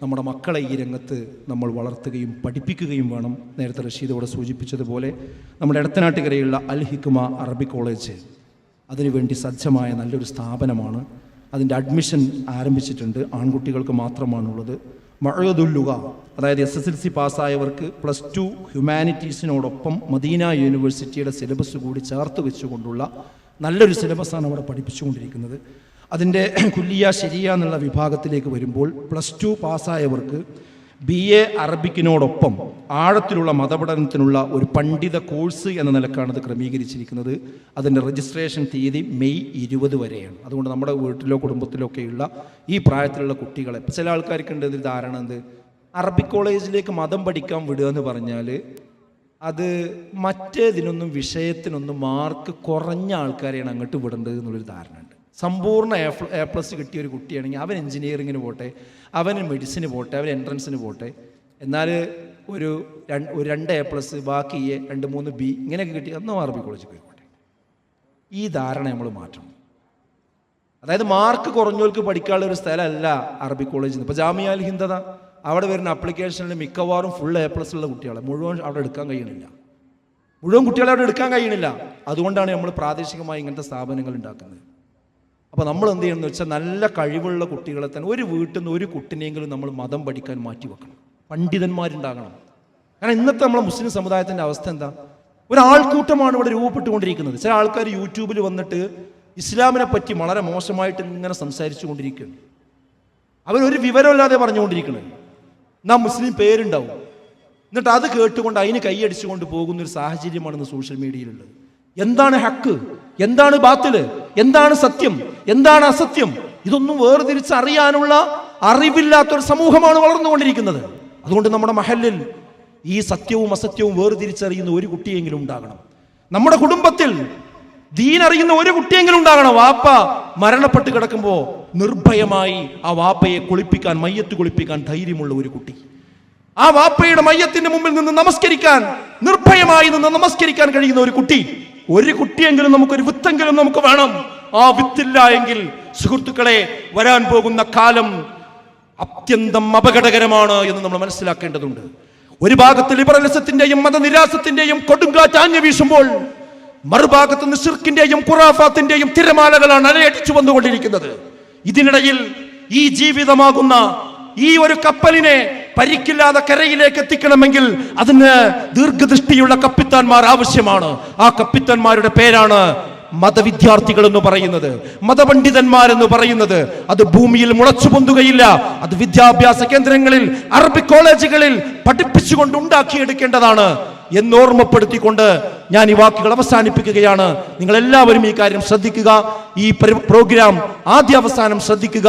നമ്മുടെ മക്കളെ ഈ രംഗത്ത് നമ്മൾ വളർത്തുകയും പഠിപ്പിക്കുകയും വേണം. നേരത്തെ റഷീദോടെ സൂചിപ്പിച്ചതുപോലെ നമ്മുടെ എടത്തനാട്ടുകരയുള്ള അൽ ഹിക്മ അറബിക് കോളേജ് അതിനുവേണ്ടി സജ്ജമായ നല്ലൊരു സ്ഥാപനമാണ്. അതിൻ്റെ അഡ്മിഷൻ ആരംഭിച്ചിട്ടുണ്ട്. ആൺകുട്ടികൾക്ക് മാത്രമാണുള്ളത്. മഅദുല്ലുഗ, അതായത് SSLC പാസ്സായവർക്ക് +2 ഹ്യൂമാനിറ്റീസിനോടൊപ്പം മദീന യൂണിവേഴ്സിറ്റിയുടെ സിലബസ് കൂടി ചേർത്ത് വെച്ചുകൊണ്ടുള്ള നല്ലൊരു സിലബസാണ് അവിടെ പഠിപ്പിച്ചുകൊണ്ടിരിക്കുന്നത്. അതിൻ്റെ കുല്ലിയ ശരിയ എന്നുള്ള വിഭാഗത്തിലേക്ക് വരുമ്പോൾ +2 പാസ്സായവർക്ക് BA അറബിക്കിനോടൊപ്പം ആഴത്തിലുള്ള മതപഠനത്തിനുള്ള ഒരു പണ്ഡിത കോഴ്സ് എന്ന നിലക്കാണ് ഇത് ക്രമീകരിച്ചിരിക്കുന്നത്. അതിൻ്റെ രജിസ്ട്രേഷൻ തീയതി മെയ് 20 വരെയാണ്. അതുകൊണ്ട് നമ്മുടെ വീട്ടിലോ കുടുംബത്തിലോ ഒക്കെയുള്ള ഈ പ്രായത്തിലുള്ള കുട്ടികളെ, ചില ആൾക്കാർക്കുണ്ട് ഇതിൽ ധാരണ എന്ത്, അറബിക് കോളേജിലേക്ക് മതം പഠിക്കാൻ വിടുക എന്ന് പറഞ്ഞാൽ അത് മറ്റേതിനൊന്നും വിഷയത്തിനൊന്നും മാർക്ക് കുറഞ്ഞ ആൾക്കാരെയാണ് അങ്ങോട്ട് വിടേണ്ടത് എന്നുള്ളൊരു ധാരണ ഉണ്ട്. സമ്പൂർണ്ണ A+ കിട്ടിയ ഒരു കുട്ടിയാണെങ്കിൽ അവൻ എഞ്ചിനീയറിങ്ങിന് പോട്ടെ, അവന് മെഡിസിന് പോട്ടെ, അവൻ എൻട്രൻസിന് പോട്ടെ, എന്നാൽ ഒരു 2 A+, ബാക്കി A, 2-3 B ഇങ്ങനെയൊക്കെ കിട്ടി അന്നും അറബിക് കോളേജിൽ പോയിക്കോട്ടെ. ഈ ധാരണ നമ്മൾ മാറ്റണം. അതായത് മാർക്ക് കുറഞ്ഞവർക്ക് പഠിക്കാനുള്ള ഒരു സ്ഥലമല്ല അറബിക് കോളേജിൽ നിന്ന്. ഇപ്പോൾ ജാമിയ അൽ ഹിന്ദ് അവിടെ വരുന്ന ആപ്ലിക്കേഷനിൽ മിക്കവാറും ഫുൾ A+ ഉള്ള കുട്ടികളെ മുഴുവൻ അവിടെ എടുക്കാൻ കഴിയണില്ല. മുഴുവൻ കുട്ടികളെ അവിടെ എടുക്കാൻ കഴിയണില്ല. അതുകൊണ്ടാണ് നമ്മൾ പ്രാദേശികമായി ഇങ്ങനത്തെ സ്ഥാപനങ്ങൾ ഉണ്ടാക്കുന്നത്. അപ്പോൾ നമ്മൾ എന്ത് ചെയ്യണമെന്ന് വെച്ചാൽ നല്ല കഴിവുള്ള കുട്ടികളെ തന്നെ ഒരു വീട്ടിൽ നിന്ന് ഒരു കുട്ടിനെങ്കിലും നമ്മൾ മതം പഠിക്കാൻ മാറ്റി വെക്കണം. പണ്ഡിതന്മാരുണ്ടാകണം. കാരണം ഇന്നത്തെ നമ്മളെ മുസ്ലിം സമുദായത്തിൻ്റെ അവസ്ഥ എന്താ, ഒരാൾക്കൂട്ടമാണ് ഇവിടെ രൂപപ്പെട്ടുകൊണ്ടിരിക്കുന്നത്. ചില ആൾക്കാർ യൂട്യൂബിൽ വന്നിട്ട് ഇസ്ലാമിനെ പറ്റി വളരെ മോശമായിട്ട് ഇങ്ങനെ സംസാരിച്ചു കൊണ്ടിരിക്കുകയാണ്. അവരൊരു വിവരമില്ലാതെ പറഞ്ഞുകൊണ്ടിരിക്കുന്നത്. നാം മുസ്ലിം പേരുണ്ടാവും, എന്നിട്ട് അത് കേട്ടുകൊണ്ട് അതിന് കൈയടിച്ചുകൊണ്ട് പോകുന്നൊരു സാഹചര്യമാണ് ഇന്ന് സോഷ്യൽ മീഡിയയിലുള്ളത്. എന്താണ് ഹക്ക്, എന്താണ് ബാത്തില്, എന്താണ് സത്യം, എന്താണ് അസത്യം, ഇതൊന്നും വേർതിരിച്ചറിയാനുള്ള അറിവില്ലാത്തൊരു സമൂഹമാണ് വളർന്നുകൊണ്ടിരിക്കുന്നത്. അതുകൊണ്ട് നമ്മുടെ മഹല്ലിൽ ഈ സത്യവും അസത്യവും വേർതിരിച്ചറിയുന്ന ഒരു കുട്ടിയെങ്കിലും ഉണ്ടാകണം. നമ്മുടെ കുടുംബത്തിൽ ദീൻ അറിയുന്ന ഒരു കുട്ടിയെങ്കിലും ഉണ്ടാകണം. വാപ്പ മരണപ്പെട്ട് കിടക്കുമ്പോൾ നിർഭയമായി ആ വാപ്പയെ കുളിപ്പിക്കാൻ, മയ്യത്ത് കുളിപ്പിക്കാൻ ധൈര്യമുള്ള ഒരു കുട്ടി, ആ വാപ്പയുടെ മയ്യത്തിന്റെ മുമ്പിൽ നിന്ന് നമസ്കരിക്കാൻ, നിർഭയമായി നിന്ന് നമസ്കരിക്കാൻ കഴിയുന്ന ഒരു കുട്ടി, ഒരു കുട്ടിയെങ്കിലും നമുക്കൊരു വിത്തെങ്കിലും നമുക്ക് വേണം. ആ വിത്തില്ല എങ്കിൽ സുഹൃത്തുക്കളെ, വരാൻ പോകുന്ന കാലം അത്യന്തം അപകടകരമാണ് എന്ന് നമ്മൾ മനസ്സിലാക്കേണ്ടതുണ്ട്. ഒരു ഭാഗത്ത് ലിബറലിസത്തിന്റെയും മതനിരാസത്തിന്റെയും കൊടുങ്കാറ്റ് ആഞ്ഞു വീശുമ്പോൾ മറുഭാഗത്ത് നിന്ന് ശിർക്കിന്റെയും ഖുറാഫാത്തിന്റെയും തിരമാലകളാണ് അലയടിച്ചു വന്നുകൊണ്ടിരിക്കുന്നത്. ഇതിനിടയിൽ ഈ ജീവിതമാകുന്ന ഈ ഒരു കപ്പലിനെ പരിക്കില്ലാതെ കരയിലേക്ക് എത്തിക്കണമെങ്കിൽ അതിന് ദീർഘദൃഷ്ടിയുള്ള കപ്പിത്താന്മാർ ആവശ്യമാണ്. ആ കപ്പിത്താന്മാരുടെ പേരാണ് മതവിദ്യാർത്ഥികൾ എന്ന് പറയുന്നത്, മതപണ്ഡിതന്മാരെന്ന് പറയുന്നത്. അത് ഭൂമിയിൽ മുളച്ചു പൊന്തുകയില്ല. അത് വിദ്യാഭ്യാസ കേന്ദ്രങ്ങളിൽ, അറബിക് കോളേജുകളിൽ പഠിപ്പിച്ചുകൊണ്ട് ഉണ്ടാക്കിയെടുക്കേണ്ടതാണ് എന്നോർമ്മപ്പെടുത്തിക്കൊണ്ട് ഞാൻ ഈ വാക്കുകൾ അവസാനിപ്പിക്കുകയാണ്. നിങ്ങൾ എല്ലാവരും ഈ കാര്യം ശ്രദ്ധിക്കുക. ഈ പ്രോഗ്രാം ആദ്യ അവസാനം ശ്രദ്ധിക്കുക.